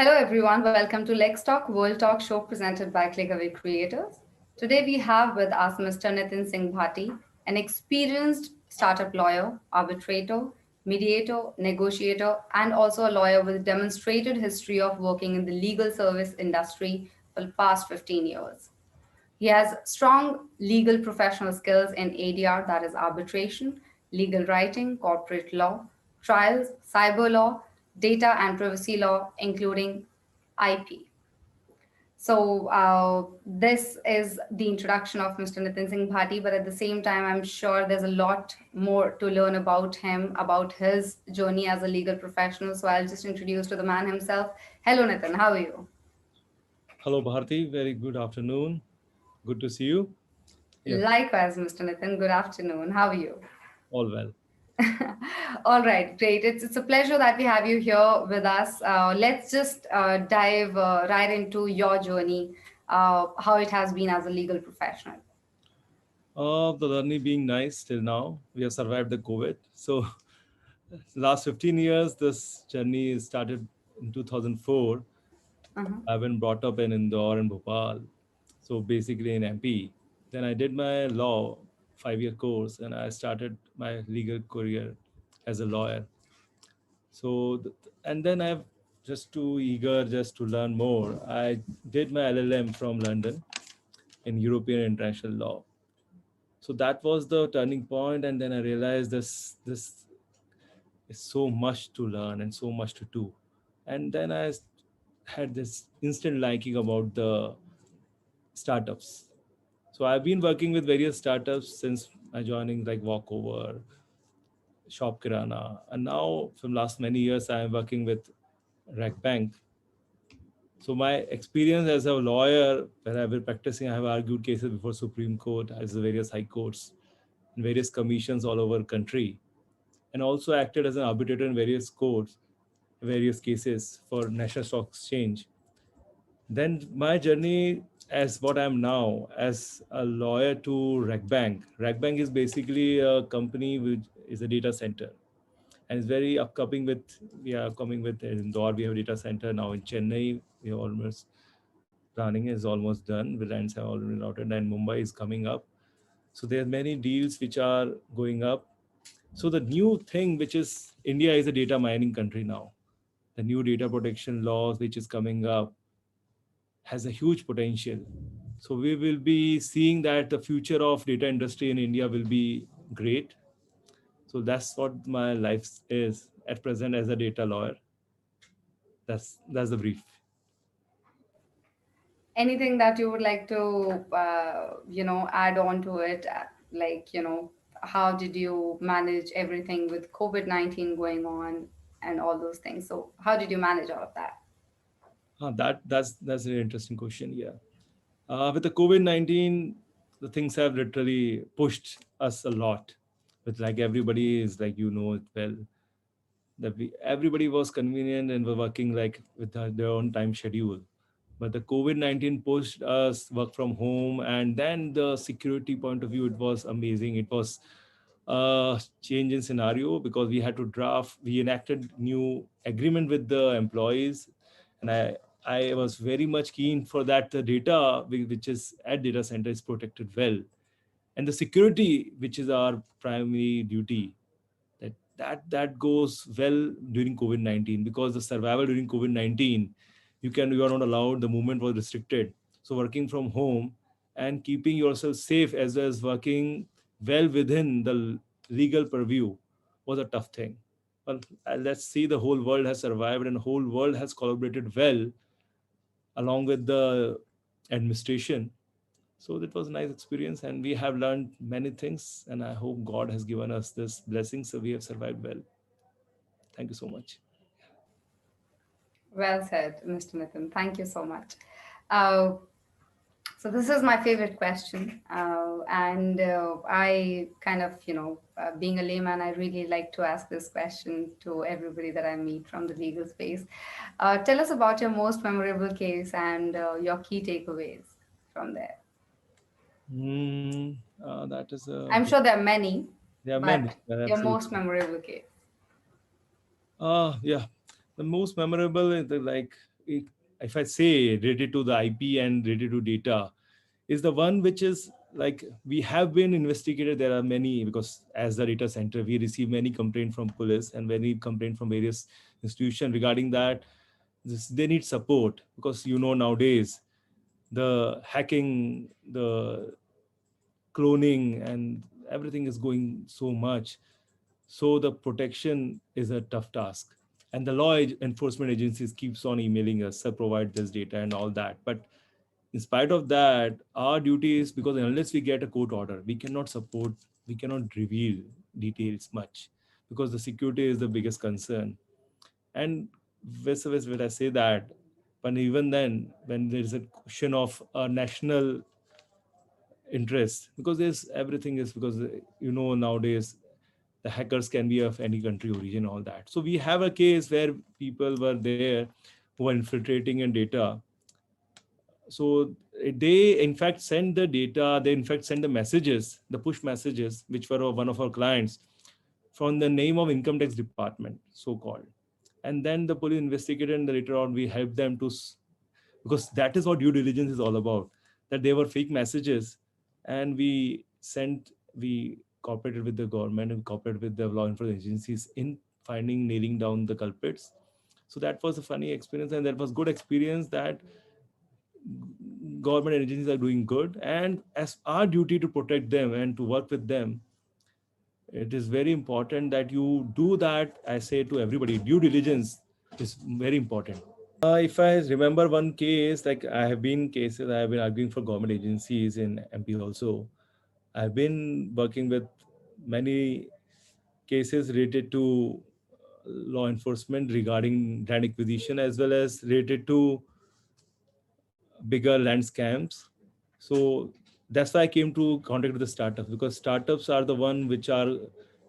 Hello, everyone. Welcome to LexTalk, World Talk show presented by Clickaway Creators. Today, we have with us Mr. Nitin Singh Bhati, an experienced startup lawyer, arbitrator, mediator, negotiator, and also a lawyer with demonstrated history of working in the legal service industry for the past 15 years. He has strong legal professional skills in ADR, that is arbitration, legal writing, corporate law, trials, cyber law, data and privacy law, including IP. This is the introduction of Mr. Nitin Singh Bhati, but at the same time, I'm sure there's a lot more to learn about him, about his journey as a legal professional. So I'll just introduce to the man himself. Hello, Nitin. How are you? Hello, Bharti. Very good afternoon. Good to see you. Yeah, Likewise, Mr. Nitin. Good afternoon. How are you? all well. All right, great. It's a pleasure that we have you here with us. Let's just dive right into your journey, how it has been as a legal professional. The journey being nice till now. We have survived the COVID. So, last 15 years, this journey started in 2004. Uh-huh. I've been brought up in Indore and Bhopal. So, basically in MP. Then I did my law 5-year course and I started my legal career as a lawyer. So, and then I've just too eager just to learn more. I did my LLM from London in European International Law. So that was the turning point, and then I realized this is so much to learn and so much to do. And then I had this instant liking about the startups. So I've been working with various startups since my joining, like Walkover, Shop Kirana, and now from last many years I am working with Rackbank. So my experience as a lawyer, when I've been practicing, I have argued cases before Supreme Court, as the various high courts, in various commissions all over country, and also acted as an arbitrator in various courts, various cases for National Stock Exchange. Then my journey as what I'm now as a lawyer to Rackbank. Rackbank is basically a company which is a data center and it's very upcoming with we are coming with in Indore. We have a data center now in Chennai. We are almost planning is almost done. The lands have already routed and Mumbai is coming up. So there are many deals which are going up. So the new thing, which is India is a data mining country now. The new data protection laws which is coming up has a huge potential. So we will be seeing that the future of data industry in India will be great. So that's what my life is at present as a data lawyer. That's the brief. Anything that you would like to, add on to it? How did you manage everything with COVID-19 going on and all those things? So, how did you manage all of that? That's an interesting question. Yeah. With the COVID-19, the things have literally pushed us a lot. With like everybody is like it well that everybody was convenient and were working like with their own time schedule. But the COVID-19 pushed us work from home, and then the security point of view, it was amazing. It was a change in scenario because we enacted new agreement with the employees, and I was very much keen for that the data which is at data center is protected well, and the security which is our primary duty that goes well during COVID-19 because the survival during COVID-19 you are not allowed, the movement was restricted. So working from home and keeping yourself safe as well as working well within the legal purview was a tough thing. But let's see, the whole world has survived and the whole world has collaborated well along with the administration. So that was a nice experience and we have learned many things and I hope God has given us this blessing so we have survived well. Thank you so much. Well said, Mr. Nitin. Thank you so much. Uh, So this is my favorite question, and I kind of, being a layman, I really like to ask this question to everybody that I meet from the legal space. Tell us about your most memorable case and your key takeaways from there. That is a I'm sure there are many, there are many, but your most absolutely. memorable case. Yeah, the most memorable is like it, if I say related to the IP and related to data, is the one which is like we have been investigated. There are many, because as the data center, we receive many complaints from police and many complaints from various institutions regarding that. They need support because nowadays the hacking, the cloning, and everything is going so much. So the protection is a tough task. And the enforcement agencies keeps on emailing us, sir, provide this data and all that. But in spite of that, our duty is, because unless we get a court order, we cannot support, we cannot reveal details much, because the security is the biggest concern. And vice versa, when I say that, but even then, when there is a question of a national interest, because there's everything is, because nowadays the hackers can be of any country origin, all that. So we have a case where people were there who were infiltrating in data. So they in fact send the data, they in fact send the messages, the push messages, which were of one of our clients, from the name of income tax department, so called. And then the police investigated, and later on we helped them to because that is what due diligence is all about, that they were fake messages. And we cooperated with the government and cooperated with the law enforcement agencies in finding, nailing down the culprits. So that was a funny experience, and that was good experience, that government agencies are doing good, and as our duty to protect them and to work with them, it is very important that you do that. I say to everybody, due diligence is very important. If I remember one case, like I have been cases, I have been arguing for government agencies in MP also. I've been working with many cases related to law enforcement regarding land acquisition, as well as related to bigger land scams. So that's why I came to contact with the startups, because startups are the one which are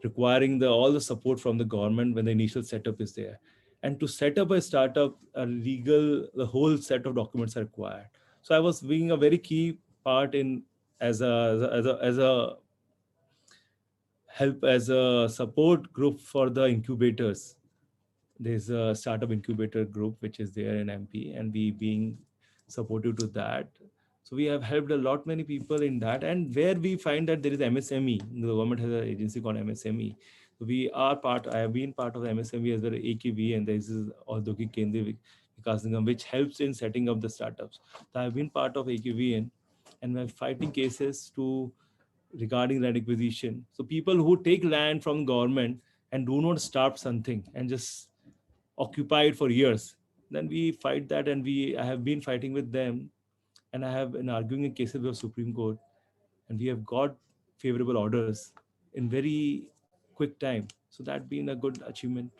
requiring all the support from the government when the initial setup is there. And to set up a startup, a legal, the whole set of documents are required. So I was being a very key part in, as a help, as a support group for the incubators. There's a startup incubator group which is there in MP, and we being supportive to that. So we have helped a lot many people in that, and where we find that there is MSME, the government has an agency called MSME. So we are part. I have been part of MSME as well, AKV, and there is Audyogik Kendriya Vikas Nigam, which helps in setting up the startups. So I have been part of AKV, and we're fighting cases to regarding land acquisition. So people who take land from government and do not start something and just occupy it for years, then we fight that, and I have been fighting with them, and I have been arguing in cases with Supreme Court, and we have got favorable orders in very quick time. So that been a good achievement.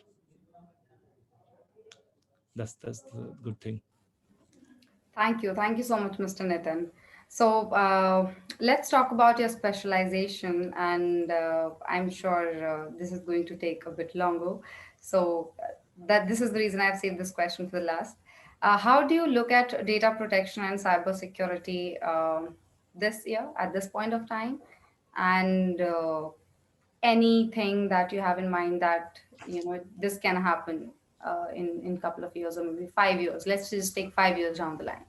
That's the good thing. Thank you. Thank you so much, Mr. Nitin. So let's talk about your specialization, and I'm sure this is going to take a bit longer. So that this is the reason I've saved this question for the last. How do you look at data protection and cybersecurity this year at this point of time? And anything that you have in mind that this can happen in couple of years or maybe 5 years. Let's just take 5 years down the line.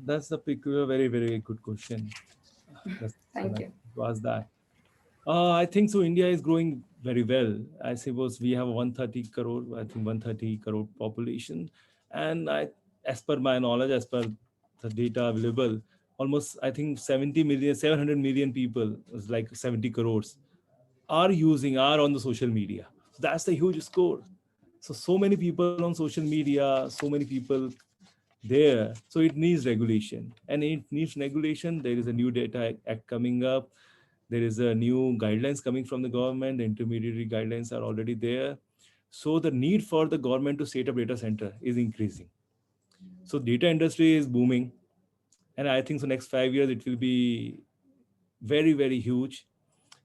That's a peculiar, very, very good question. That's so Thank nice you. to ask that. I think so. India is growing very well. I suppose we have 130 crore, I think 130 crore population. And as per my knowledge, as per the data available, almost I think 70 million, 700 million people, is like 70 crores, are on the social media. So that's a huge score. So many people on social media, so many people there. So it needs regulation, and it needs regulation. There is a new data act coming up. There is a new guidelines coming from the government. The intermediary guidelines are already there. So the need for the government to set up data center is increasing. So data industry is booming, and I think so next 5 years it will be very, very huge,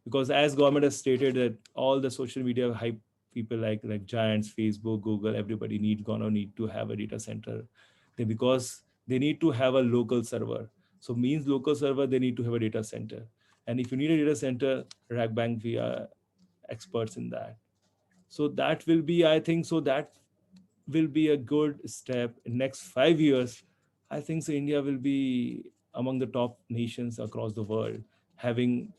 because as government has stated that all the social media hype people, like giants, Facebook, Google, everybody gonna need to have a data center. Because they need to have a local server. So means local server, they need to have a data center. And if you need a data center, Rackbank, we are experts in that. So that will be, I think so, that will be a good step in next 5 years. I think so India will be among the top nations across the world having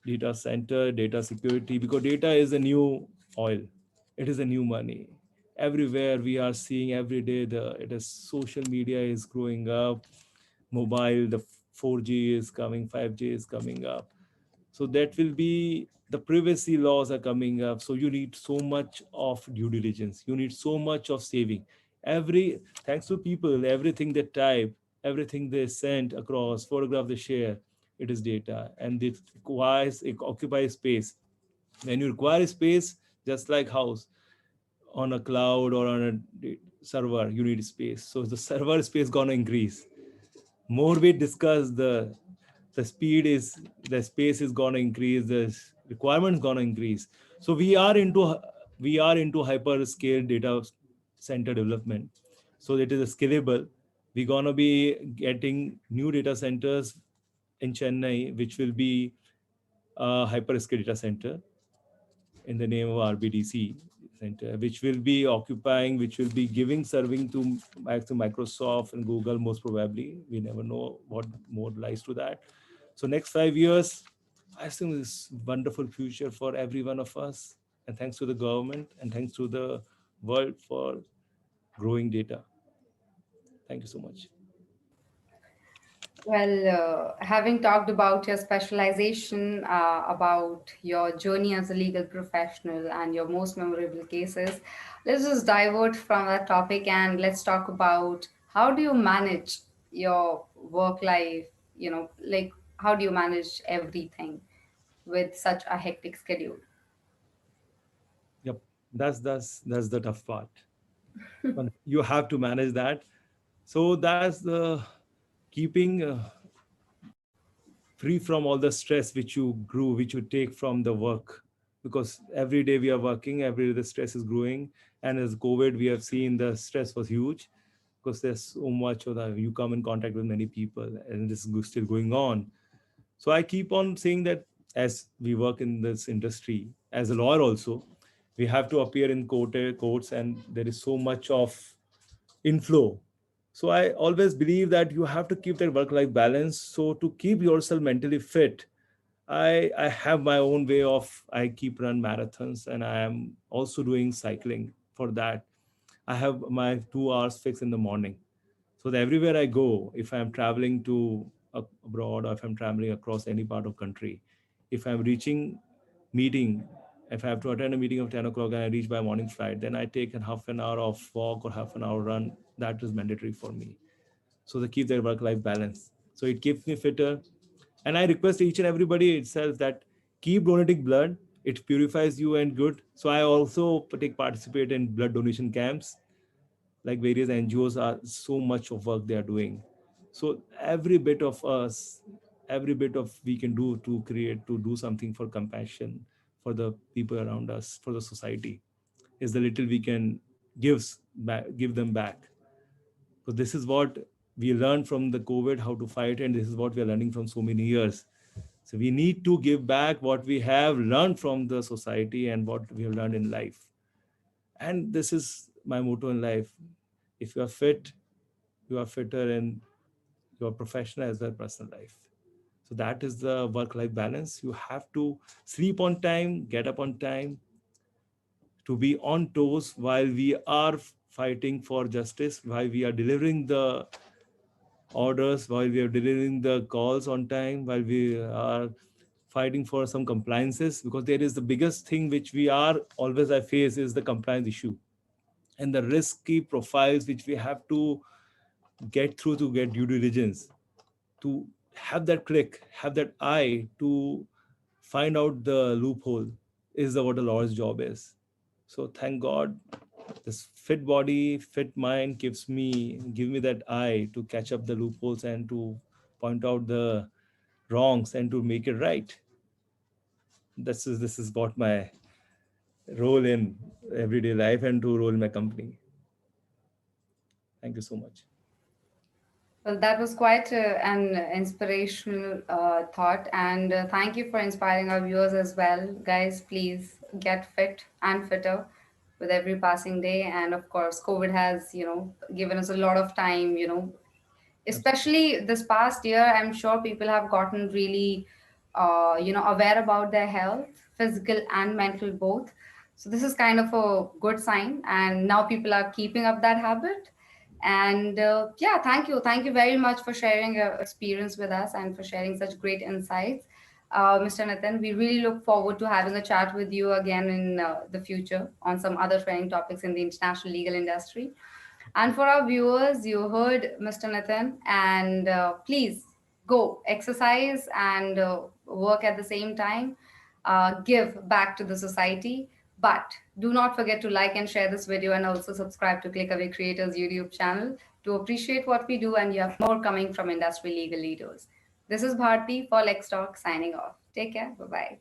data center, data security, because data is a new oil. It is a new money. Everywhere we are seeing every day the it is social media is growing up, mobile, the 4G is coming, 5G is coming up. So that will be the privacy laws are coming up. So you need so much of due diligence. You need so much of saving. Every thanks to people, everything they type, everything they send across, photograph they share, it is data, and it occupies space. When you require space, just like house on a cloud or on a server, you need space. So the server space gonna increase. More we discuss, the speed is the space is gonna increase, the requirements gonna increase. So we are into hyper scale data center development. So it is a scalable. We're gonna be getting new data centers in Chennai, which will be a hyperscale data center in the name of RBDC center, which will be occupying, which will be giving serving to Microsoft and Google most probably. We never know what more lies to that. So next 5 years, I think this wonderful future for every one of us. And thanks to the government and thanks to the world for growing data. Thank you so much. Well, having talked about your specialization, about your journey as a legal professional, and your most memorable cases, let's just divert from that topic and let's talk about how do you manage your work life? Like how do you manage everything with such a hectic schedule? Yep, that's the tough part. But you have to manage that. So that's the keeping free from all the stress which you grew, which you take from the work, because every day we are working, every day the stress is growing. And as COVID we have seen the stress was huge, because there's so much of that, you come in contact with many people and this is still going on. So I keep on saying that as we work in this industry as a lawyer also, we have to appear in courts, and there is so much of inflow. So I always believe that you have to keep that work life balance. So to keep yourself mentally fit, I have my own way of, I keep run marathons, and I am also doing cycling for that. I have my 2 hours fixed in the morning, so that everywhere I go, if I'm traveling to abroad, or if I'm traveling across any part of country, if I'm reaching meeting, if I have to attend a meeting of 10 o'clock and I reach by morning flight, then I take a half an hour of walk or half an hour run. That is mandatory for me. So to keep their work-life balance. So it keeps me fitter. And I request each and everybody itself that keep donating blood. It purifies you and good. So I also participate in blood donation camps, like various NGOs are so much of work they are doing. So every bit of us, every bit of we can do to create, to do something for compassion, for the people around us, for the society, is the little we can give them back. So this is what we learned from the COVID, how to fight, and this is what we are learning from so many years. So we need to give back what we have learned from the society and what we have learned in life. And this is my motto in life. If you are fit, you are fitter in your professional as well as personal life. So that is the work-life balance. You have to sleep on time, get up on time, to be on toes while we are fighting for justice, while we are delivering the orders, while we are delivering the calls on time, while we are fighting for some compliances, because there is the biggest thing which we are always I face is the compliance issue and the risky profiles which we have to get through to get due diligence, to have that click, have that eye to find out the loophole is what a lawyer's job is. So thank God, this fit body, fit mind give me that eye to catch up the loopholes and to point out the wrongs and to make it right. This is what my role in everyday life and to role in my company. Thank you so much. Well, that was quite an inspirational thought, and thank you for inspiring our viewers as well. Guys, please get fit and fitter. with every passing day. And of course, COVID has, given us a lot of time, Absolutely. especially this past year. I'm sure people have gotten really aware about their health, physical and mental both. So this is kind of a good sign, and now people are keeping up that habit. And yeah, thank you very much for sharing your experience with us and for sharing such great insights, Mr. Nitin. We really look forward to having a chat with you again in the future on some other trending topics in the international legal industry. And for our viewers, you heard Mr. Nathan, and please go exercise and work at the same time, give back to the society. But do not forget to like and share this video, and also subscribe to ClickAway Creators YouTube channel to appreciate what we do. And you have more coming from industry legal leaders. This is Bharti for Lex Talk signing off. Take care. Bye bye.